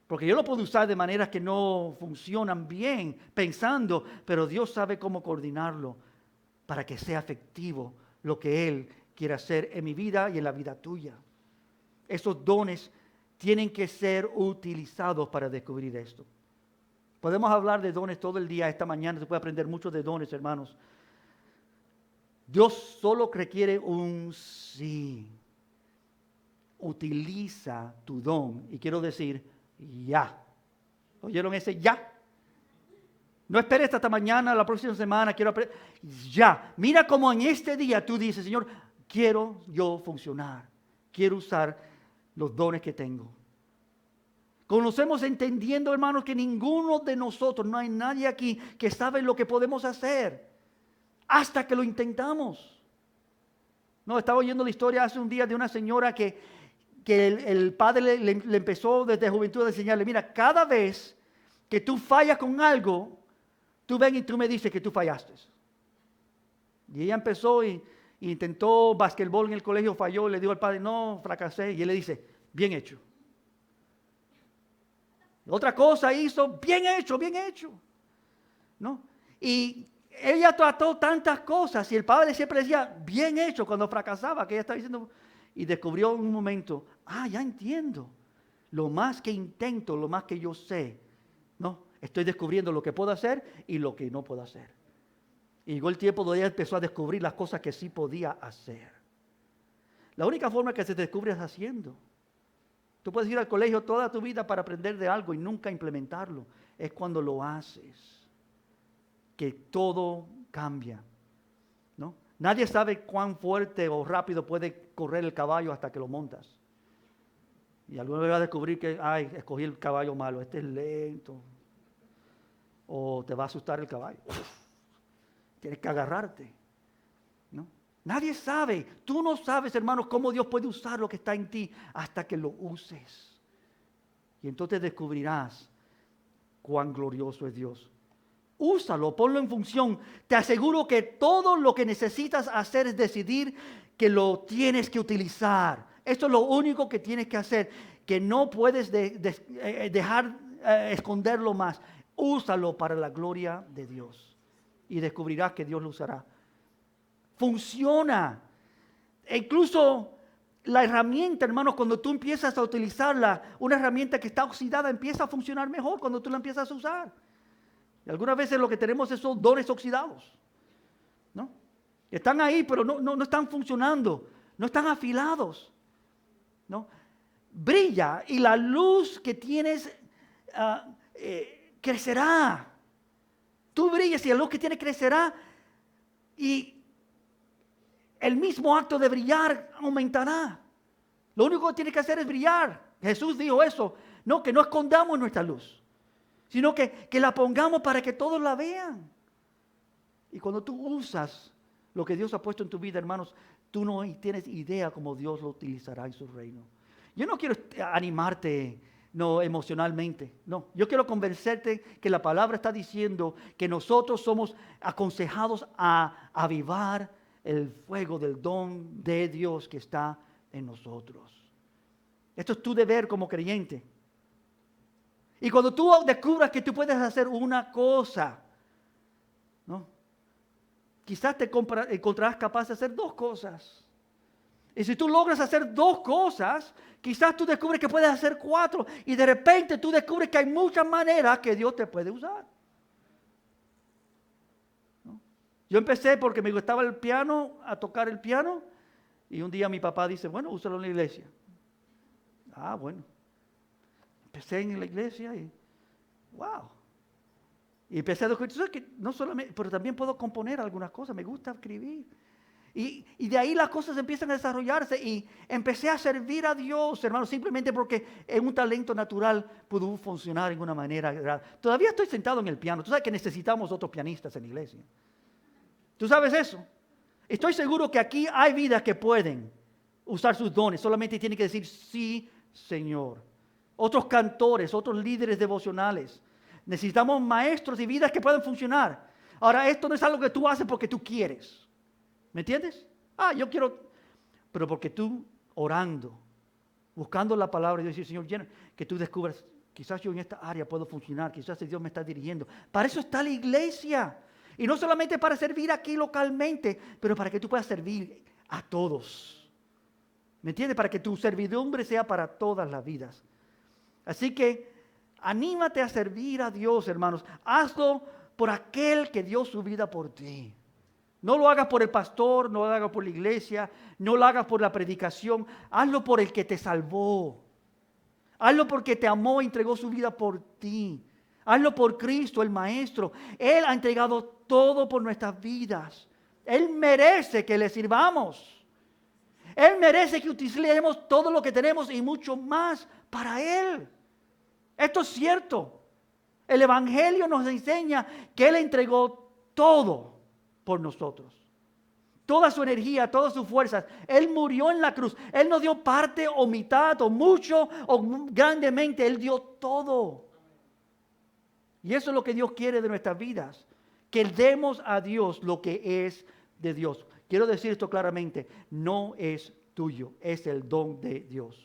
Porque yo lo puedo usar de maneras que no funcionan bien, pensando, pero Dios sabe cómo coordinarlo para que sea efectivo lo que Él quiere hacer en mi vida y en la vida tuya. Esos dones tienen que ser utilizados para descubrir esto. Podemos hablar de dones todo el día. Esta mañana se puede aprender mucho de dones, hermanos. Dios solo requiere un sí. Utiliza tu don. Y quiero decir, ya. ¿Oyeron ese ya? No esperes hasta mañana, la próxima semana, quiero aprender. Ya. Mira cómo en este día tú dices, Señor, quiero yo funcionar. Quiero usar los dones que tengo. Conocemos entendiendo, hermanos, que ninguno de nosotros, no hay nadie aquí que sabe lo que podemos hacer hasta que lo intentamos. No, estaba oyendo la historia hace un día de una señora que el padre le empezó desde juventud a enseñarle, mira, cada vez que tú fallas con algo, tú ven y tú me dices que tú fallaste. Y ella empezó y intentó basquetbol en el colegio, falló, le dijo al padre, no, fracasé. Y él le dice, bien hecho. Otra cosa hizo, bien hecho, bien hecho. ¿No? Y ella trató tantas cosas y el padre siempre decía, bien hecho, cuando fracasaba, que ella estaba diciendo, y descubrió en un momento, ya entiendo. Lo más que intento, lo más que yo sé, ¿no? Estoy descubriendo lo que puedo hacer y lo que no puedo hacer. Y llegó el tiempo donde ella empezó a descubrir las cosas que sí podía hacer. La única forma que se descubre es haciendo. Tú puedes ir al colegio toda tu vida para aprender de algo y nunca implementarlo. Es cuando lo haces que todo cambia, ¿no? Nadie sabe cuán fuerte o rápido puede correr el caballo hasta que lo montas. Y alguna vez vas a descubrir que, escogí el caballo malo, este es lento. O te va a asustar el caballo. Tienes que agarrarte, ¿no? Nadie sabe, tú no sabes, hermanos, cómo Dios puede usar lo que está en ti hasta que lo uses. Y entonces descubrirás cuán glorioso es Dios. Úsalo, ponlo en función. Te aseguro que todo lo que necesitas hacer es decidir que lo tienes que utilizar. Esto es lo único que tienes que hacer, que no puedes dejar esconderlo más. Úsalo para la gloria de Dios y descubrirás que Dios lo usará. Funciona. E incluso la herramienta, hermanos, cuando tú empiezas a utilizarla, una herramienta que está oxidada empieza a funcionar mejor cuando tú la empiezas a usar. Y algunas veces lo que tenemos es esos dones oxidados, ¿no? Están ahí, pero no están funcionando, no están afilados, ¿no? Brilla y la luz que tienes crecerá. Tú brillas y la luz que tienes crecerá y el mismo acto de brillar aumentará. Lo único que tienes que hacer es brillar. Jesús dijo eso, no, que no escondamos nuestra luz, sino que la pongamos para que todos la vean. Y cuando tú usas lo que Dios ha puesto en tu vida, hermanos, tú no tienes idea cómo Dios lo utilizará en su reino. Yo no quiero animarte emocionalmente, no. Yo quiero convencerte que la palabra está diciendo que nosotros somos aconsejados a avivar el fuego del don de Dios que está en nosotros. Esto es tu deber como creyente. Y cuando tú descubras que tú puedes hacer una cosa, ¿no? Quizás te encontrarás capaz de hacer dos cosas. Y si tú logras hacer dos cosas, quizás tú descubres que puedes hacer cuatro. Y de repente tú descubres que hay muchas maneras que Dios te puede usar, ¿no? Yo empecé porque me gustaba el piano, a tocar el piano. Y un día mi papá dice, bueno, úsalo en la iglesia. Bueno. Empecé en la iglesia y wow. Y empecé a descubrir que no solamente, pero también puedo componer algunas cosas, me gusta escribir. Y de ahí las cosas empiezan a desarrollarse y empecé a servir a Dios, hermano, simplemente porque en un talento natural pudo funcionar en una manera. Todavía estoy sentado en el piano. Tú sabes que necesitamos otros pianistas en la iglesia. ¿Tú sabes eso? Estoy seguro que aquí hay vidas que pueden usar sus dones, solamente tienen que decir sí, Señor. Otros cantores, otros líderes devocionales. Necesitamos maestros y vidas que puedan funcionar. Ahora, esto no es algo que tú haces porque tú quieres. ¿Me entiendes? Yo quiero, pero porque tú orando, buscando la palabra y decir, Señor, que tú descubras, quizás yo en esta área puedo funcionar, quizás Dios me está dirigiendo. Para eso está la iglesia. Y no solamente para servir aquí localmente, pero para que tú puedas servir a todos. ¿Me entiendes? Para que tu servidumbre sea para todas las vidas. Así que anímate a servir a Dios, hermanos. Hazlo por aquel que dio su vida por ti. No lo hagas por el pastor, no lo hagas por la iglesia, no lo hagas por la predicación. Hazlo por el que te salvó. Hazlo porque te amó y entregó su vida por ti. Hazlo por Cristo, el Maestro. Él ha entregado todo por nuestras vidas. Él merece que le sirvamos. Él merece que utilicemos todo lo que tenemos y mucho más para Él. Esto es cierto. El Evangelio nos enseña que Él entregó todo por nosotros. Toda su energía, todas sus fuerzas. Él murió en la cruz. Él no dio parte o mitad o mucho o grandemente. Él dio todo. Y eso es lo que Dios quiere de nuestras vidas. Que demos a Dios lo que es de Dios. Quiero decir esto claramente. No es tuyo. Es el don de Dios.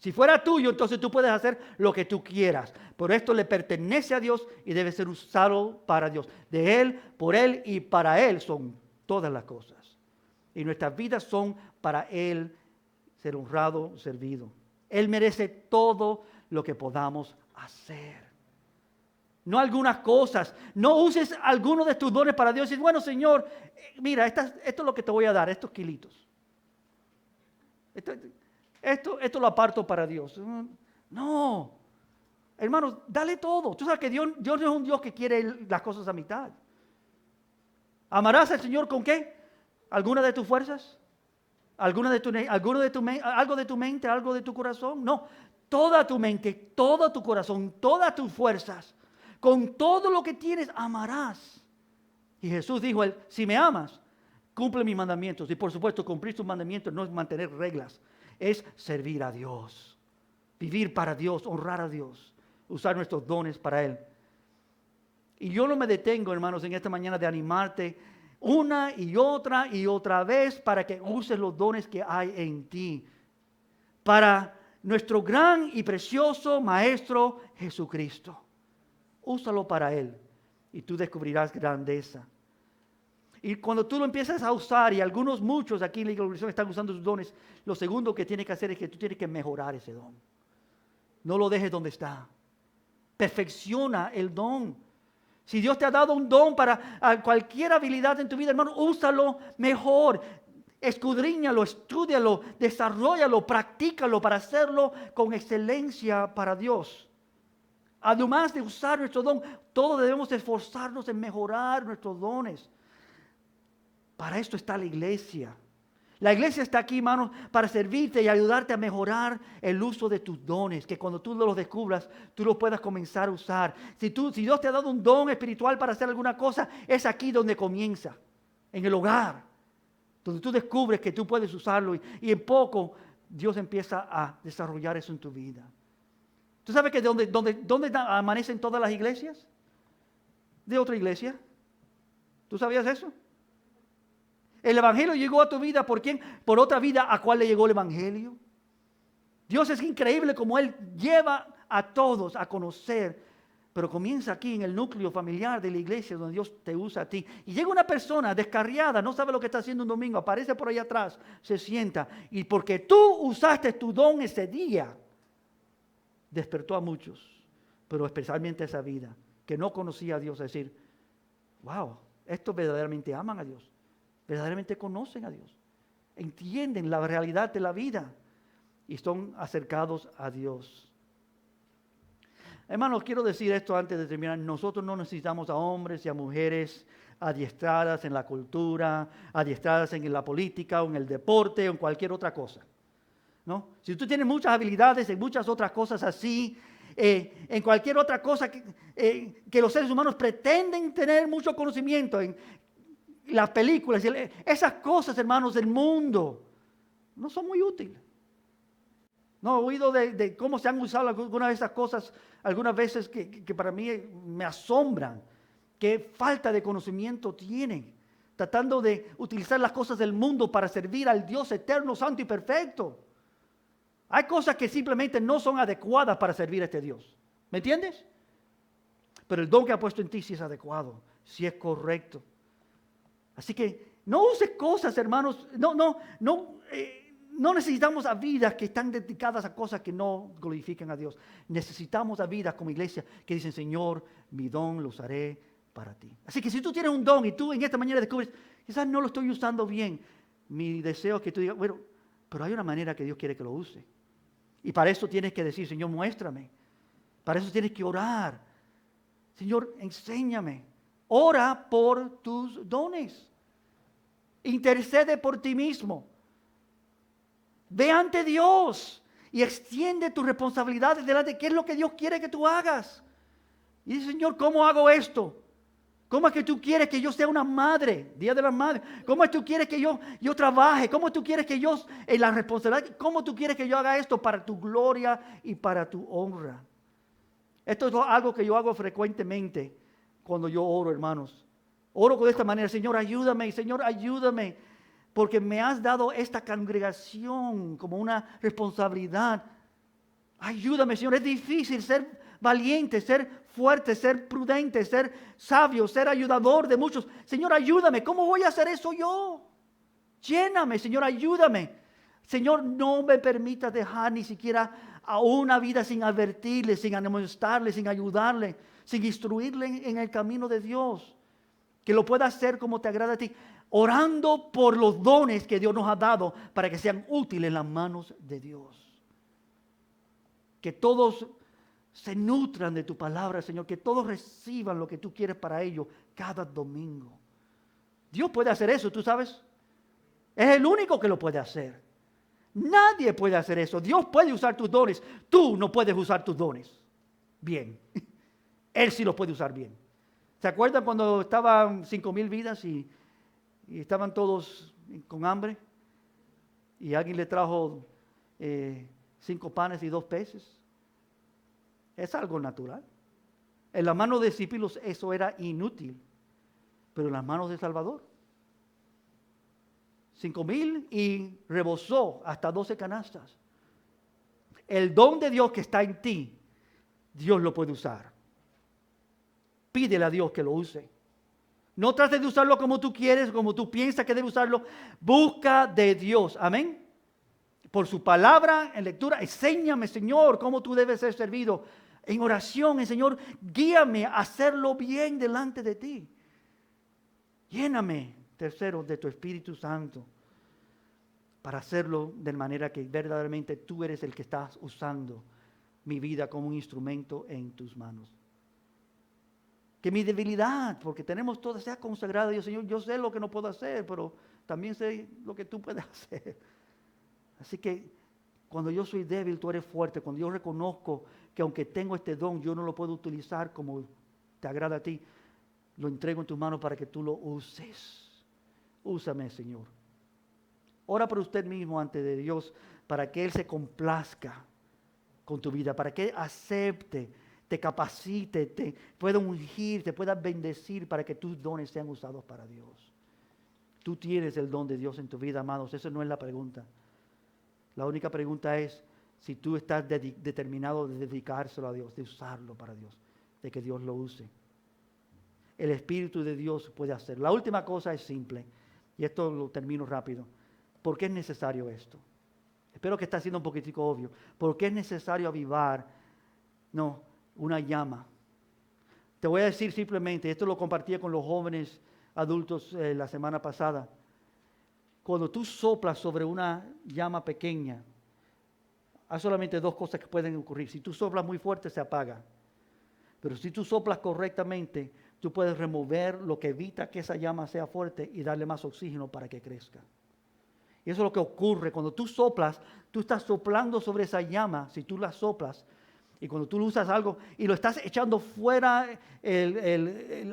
Si fuera tuyo, entonces tú puedes hacer lo que tú quieras. Pero esto le pertenece a Dios y debe ser usado para Dios. De Él, por Él y para Él son todas las cosas. Y nuestras vidas son para Él ser honrado, servido. Él merece todo lo que podamos hacer. No algunas cosas. No uses alguno de tus dones para Dios y bueno, Señor, mira, esto es lo que te voy a dar, estos kilitos. Esto lo aparto para Dios. No. Hermanos, dale todo. Tú sabes que Dios no es un Dios que quiere las cosas a mitad. ¿Amarás al Señor con qué? ¿Alguna de tus fuerzas? ¿Algo de tu mente, algo de tu corazón? No. Toda tu mente, todo tu corazón, todas tus fuerzas, con todo lo que tienes, amarás. Y Jesús dijo, si me amas, cumple mis mandamientos. Y por supuesto, cumplir tus mandamientos no es mantener reglas, es servir a Dios, vivir para Dios, honrar a Dios, usar nuestros dones para Él. Y yo no me detengo, hermanos, en esta mañana de animarte una y otra vez para que uses los dones que hay en ti. Para nuestro gran y precioso Maestro Jesucristo. Úsalo para Él y tú descubrirás grandeza. Y cuando tú lo empiezas a usar, y muchos aquí en la iglesia están usando sus dones, lo segundo que tienes que hacer es que tú tienes que mejorar ese don. No lo dejes donde está. Perfecciona el don. Si Dios te ha dado un don para cualquier habilidad en tu vida, hermano, úsalo mejor. Escudriñalo, estúdialo, desarrollalo, practícalo para hacerlo con excelencia para Dios. Además de usar nuestro don, todos debemos esforzarnos en mejorar nuestros dones. Para esto está la iglesia. La iglesia está aquí, hermanos, para servirte y ayudarte a mejorar el uso de tus dones. Que cuando tú los descubras, tú los puedas comenzar a usar. Si Dios te ha dado un don espiritual para hacer alguna cosa, es aquí donde comienza. En el hogar. Donde tú descubres que tú puedes usarlo. Y en poco, Dios empieza a desarrollar eso en tu vida. ¿Tú sabes que dónde amanecen todas las iglesias? De otra iglesia. ¿Tú sabías eso? El evangelio llegó a tu vida, ¿por quién? Por otra vida a cuál le llegó el evangelio. Dios es increíble como Él lleva a todos a conocer, pero comienza aquí en el núcleo familiar de la iglesia donde Dios te usa a ti. Y llega una persona descarriada, no sabe lo que está haciendo un domingo, aparece por ahí atrás, se sienta, y porque tú usaste tu don ese día, despertó a muchos, pero especialmente a esa vida que no conocía a Dios, a decir, wow, estos verdaderamente aman a Dios. Verdaderamente conocen a Dios, entienden la realidad de la vida y son acercados a Dios. Hermanos, quiero decir esto antes de terminar. Nosotros no necesitamos a hombres y a mujeres adiestradas en la cultura, adiestradas en la política o en el deporte o en cualquier otra cosa, ¿no? Si tú tienes muchas habilidades en muchas otras cosas así, en cualquier otra cosa que los seres humanos pretenden tener mucho conocimiento en las películas, esas cosas, hermanos, del mundo no son muy útiles. No he oído de cómo se han usado algunas de esas cosas, algunas veces que para mí me asombran. Qué falta de conocimiento tienen, tratando de utilizar las cosas del mundo para servir al Dios eterno, santo y perfecto. Hay cosas que simplemente no son adecuadas para servir a este Dios. ¿Me entiendes? Pero el don que ha puesto en ti sí es adecuado, sí es correcto. Así que no uses cosas, hermanos. No necesitamos a vidas que están dedicadas a cosas que no glorifican a Dios. Necesitamos a vidas como iglesia que dicen, Señor, mi don lo usaré para ti. Así que si tú tienes un don y tú en esta mañana descubres, quizás no lo estoy usando bien, mi deseo es que tú digas, bueno, pero hay una manera que Dios quiere que lo use. Y para eso tienes que decir, Señor, muéstrame. Para eso tienes que orar. Señor, enséñame. Ora por tus dones. Intercede por ti mismo. Ve ante Dios y extiende tus responsabilidades delante de qué es lo que Dios quiere que tú hagas. Y dice, Señor, ¿cómo hago esto? ¿Cómo es que tú quieres que yo sea una madre? Día de las Madres. ¿Cómo es que tú quieres que yo trabaje? ¿Cómo tú quieres que yo, en la responsabilidad, cómo tú quieres que yo haga esto para tu gloria y para tu honra? Esto es algo que yo hago frecuentemente cuando yo oro, hermanos. Oro de esta manera, Señor, ayúdame, porque me has dado esta congregación como una responsabilidad Ayúdame, Señor. Es difícil ser valiente, ser fuerte, ser prudente, ser sabio, ser ayudador de muchos. Señor, ayúdame. ¿Cómo voy a hacer eso yo? Lléname, Señor, ayúdame. Señor, no me permitas dejar ni siquiera a una vida sin advertirle, sin amonestarle, sin ayudarle, sin instruirle en el camino de Dios. Que lo pueda hacer como te agrada a ti, orando por los dones que Dios nos ha dado para que sean útiles en las manos de Dios. Que todos se nutran de tu palabra, Señor, que todos reciban lo que tú quieres para ellos cada domingo. Dios puede hacer eso, ¿tú sabes? Es el único que lo puede hacer. Nadie puede hacer eso. Dios puede usar tus dones. Tú no puedes usar tus dones bien. Él sí los puede usar bien. ¿Se acuerdan cuando estaban 5,000 vidas y estaban todos con hambre? Y alguien le trajo 5 panes y 2 peces. Es algo natural. En las manos de discípulos eso era inútil. Pero en las manos de Salvador, 5,000 y rebosó hasta 12 canastas. El don de Dios que está en ti, Dios lo puede usar. Pídele a Dios que lo use. No trates de usarlo como tú quieres, como tú piensas que debe usarlo. Busca de Dios. Amén. Por su palabra en lectura, enséñame, Señor, cómo tú debes ser servido. En oración, Señor, guíame a hacerlo bien delante de ti. Lléname, tercero, de tu Espíritu Santo para hacerlo de manera que verdaderamente tú eres el que estás usando mi vida como un instrumento en tus manos. Que mi debilidad, porque tenemos toda, sea consagrada a Dios, Señor, yo sé lo que no puedo hacer, pero también sé lo que tú puedes hacer. Así que cuando yo soy débil, tú eres fuerte. Cuando yo reconozco que aunque tengo este don, yo no lo puedo utilizar como te agrada a ti, lo entrego en tus manos para que tú lo uses. Úsame, Señor. Ora por usted mismo ante de Dios para que Él se complazca con tu vida, para que Él acepte, te capacite, te pueda ungir, te pueda bendecir para que tus dones sean usados para Dios. Tú tienes el don de Dios en tu vida, amados. Esa no es la pregunta. La única pregunta es si tú estás determinado de dedicárselo a Dios, de usarlo para Dios, de que Dios lo use. El Espíritu de Dios puede hacer. La última cosa es simple, y esto lo termino rápido. ¿Por qué es necesario esto? Espero que está siendo un poquitico obvio. ¿Por qué es necesario avivar una llama? Te voy a decir simplemente, esto lo compartía con los jóvenes adultos la semana pasada. Cuando tú soplas sobre una llama pequeña, hay solamente 2 cosas que pueden ocurrir. Si tú soplas muy fuerte, se apaga. Pero si tú soplas correctamente, tú puedes remover lo que evita que esa llama sea fuerte y darle más oxígeno para que crezca. Y eso es lo que ocurre. Cuando tú soplas, tú estás soplando sobre esa llama, si tú la soplas, y cuando tú usas algo y lo estás echando fuera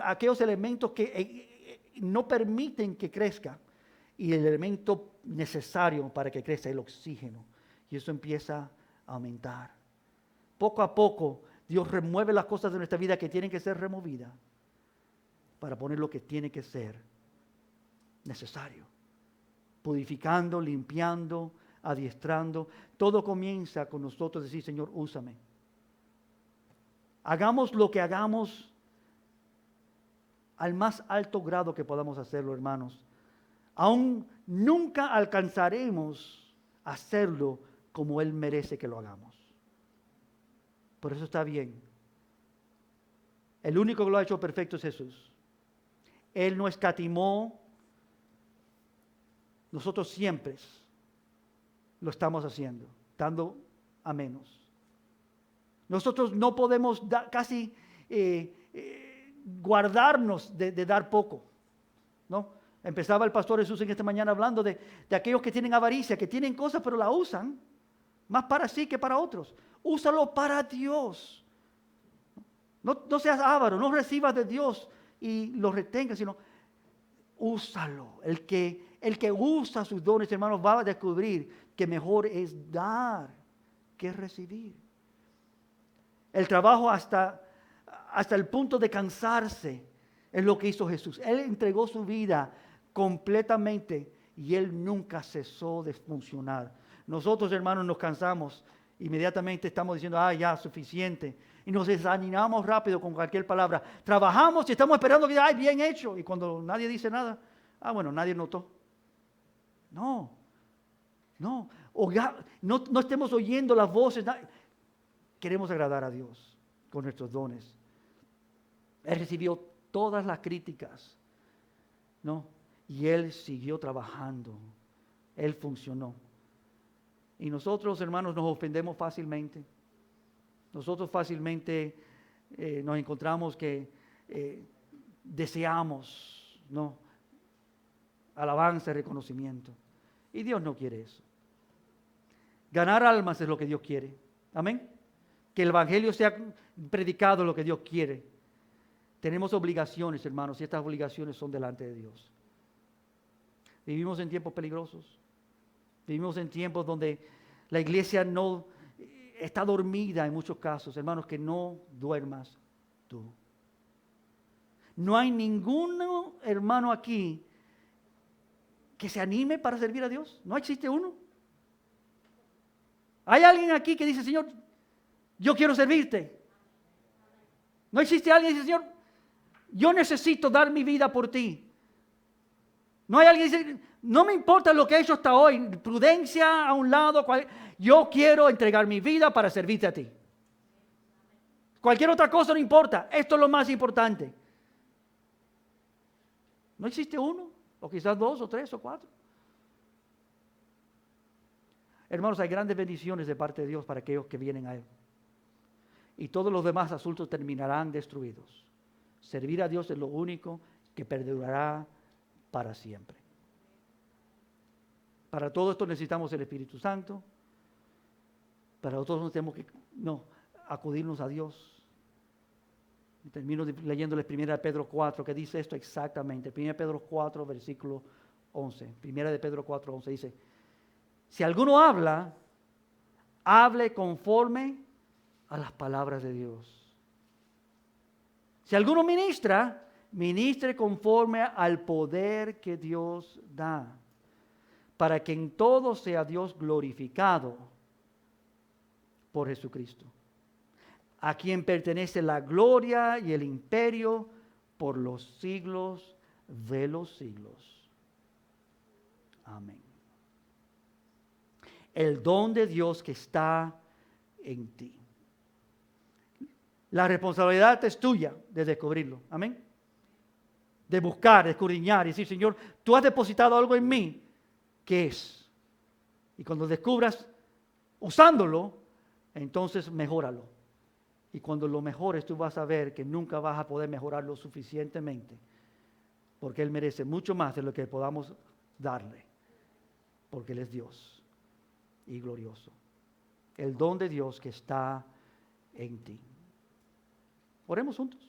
aquellos elementos que no permiten que crezca, y el elemento necesario para que crezca es el oxígeno. Y eso empieza a aumentar. Poco a poco, Dios remueve las cosas de nuestra vida que tienen que ser removidas para poner lo que tiene que ser necesario. Purificando, limpiando, adiestrando. Todo comienza con nosotros decir, Señor, úsame. Hagamos lo que hagamos al más alto grado que podamos hacerlo, hermanos. Aún nunca alcanzaremos a hacerlo como Él merece que lo hagamos. Por eso está bien. El único que lo ha hecho perfecto es Jesús. Él no escatimó. Nosotros siempre lo estamos haciendo, dando a menos. Nosotros no podemos casi guardarnos de dar poco, ¿no? Empezaba el pastor Jesús en esta mañana hablando de aquellos que tienen avaricia, que tienen cosas pero la usan más para sí que para otros. Úsalo para Dios. No seas avaro, no recibas de Dios y lo retengas, sino úsalo. El que usa sus dones, hermanos, va a descubrir que mejor es dar que recibir. El trabajo hasta el punto de cansarse es lo que hizo Jesús. Él entregó su vida completamente y Él nunca cesó de funcionar. Nosotros, hermanos, nos cansamos inmediatamente estamos diciendo, ya, suficiente. Y nos desanimamos rápido con cualquier palabra. Trabajamos y estamos esperando que, bien hecho. Y cuando nadie dice nada, bueno, nadie notó. No. No estemos oyendo las voces. Queremos agradar a Dios con nuestros dones. Él recibió todas las críticas, ¿no? Y Él siguió trabajando. Él funcionó. Y nosotros, hermanos, nos ofendemos fácilmente. Nosotros fácilmente nos encontramos que deseamos, ¿no?, alabanza y reconocimiento. Y Dios no quiere eso. Ganar almas es lo que Dios quiere. Amén. Que el Evangelio sea predicado es lo que Dios quiere. Tenemos obligaciones, hermanos, y estas obligaciones son delante de Dios. Vivimos en tiempos peligrosos. Vivimos en tiempos donde la iglesia no está dormida en muchos casos. Hermanos, que no duermas tú. No hay ningún hermano aquí que se anime para servir a Dios. No existe uno. ¿Hay alguien aquí que dice, Señor, yo quiero servirte? No existe alguien que dice, Señor, yo necesito dar mi vida por ti. No hay alguien que dice, no me importa lo que he hecho hasta hoy, prudencia a un lado, yo quiero entregar mi vida para servirte a ti. Cualquier otra cosa no importa, esto es lo más importante. No existe uno, o quizás 2 o 3 o 4. Hermanos, hay grandes bendiciones de parte de Dios para aquellos que vienen a Él. Y todos los demás asuntos terminarán destruidos. Servir a Dios es lo único que perdurará para siempre. Para todo esto necesitamos el Espíritu Santo. Para nosotros tenemos que acudirnos a Dios. Y termino leyéndoles 1 Pedro 4, que dice esto exactamente. 1 Pedro 4, versículo 11. 1 Pedro 4, 11 dice, si alguno habla, hable conforme a las palabras de Dios. Si alguno ministra, ministre conforme al poder que Dios da, para que en todo sea Dios glorificado por Jesucristo, a quien pertenece la gloria y el imperio por los siglos de los siglos. Amén. El don de Dios que está en ti. La responsabilidad es tuya de descubrirlo. Amén. De buscar, de escudriñar y decir, Señor, tú has depositado algo en mí. ¿Qué es? Y cuando descubras usándolo, entonces mejóralo. Y cuando lo mejores, tú vas a ver que nunca vas a poder mejorarlo suficientemente, porque Él merece mucho más de lo que podamos darle, porque Él es Dios y glorioso. El don de Dios que está en ti. Oremos juntos.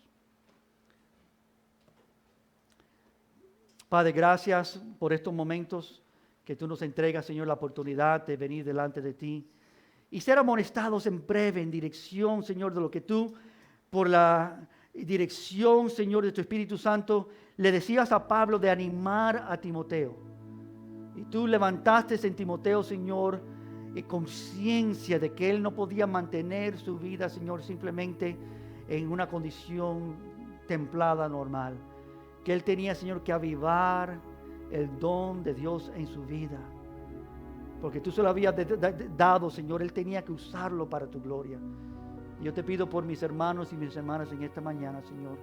Padre, gracias por estos momentos que tú nos entregas, Señor, la oportunidad de venir delante de ti y ser amonestados en breve, en dirección, Señor, de lo que tú, por la dirección, Señor, de tu Espíritu Santo, le decías a Pablo de animar a Timoteo. Y tú levantaste en Timoteo, Señor, conciencia de que él no podía mantener su vida, Señor, simplemente en una condición templada, normal. Que él tenía, Señor, que avivar el don de Dios en su vida. Porque tú se lo habías dado, Señor. Él tenía que usarlo para tu gloria. Y yo te pido por mis hermanos y mis hermanas en esta mañana, Señor,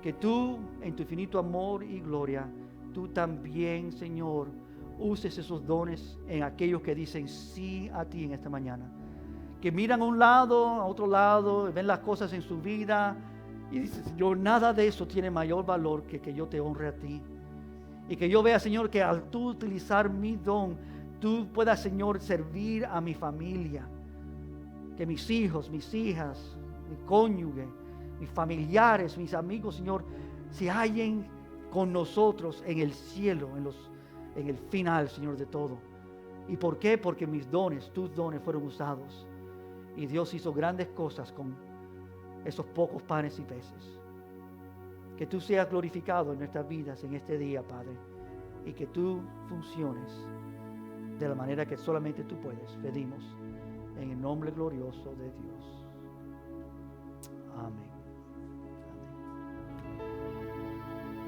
que tú, en tu infinito amor y gloria, tú también, Señor, uses esos dones en aquellos que dicen sí a ti en esta mañana. Que miran a un lado, a otro lado, ven las cosas en su vida y dicen, Señor, nada de eso tiene mayor valor que yo te honre a ti. Y que yo vea, Señor, que al tú utilizar mi don, tú puedas, Señor, servir a mi familia. Que mis hijos, mis hijas, mi cónyuge, mis familiares, mis amigos, Señor, se hallen con nosotros en el cielo, en el final, Señor, de todo. ¿Y por qué? Porque mis dones, tus dones fueron usados. Y Dios hizo grandes cosas con esos pocos panes y peces. Que tú seas glorificado en nuestras vidas en este día, Padre. Y que tú funciones de la manera que solamente tú puedes. Pedimos en el nombre glorioso de Dios. Amén.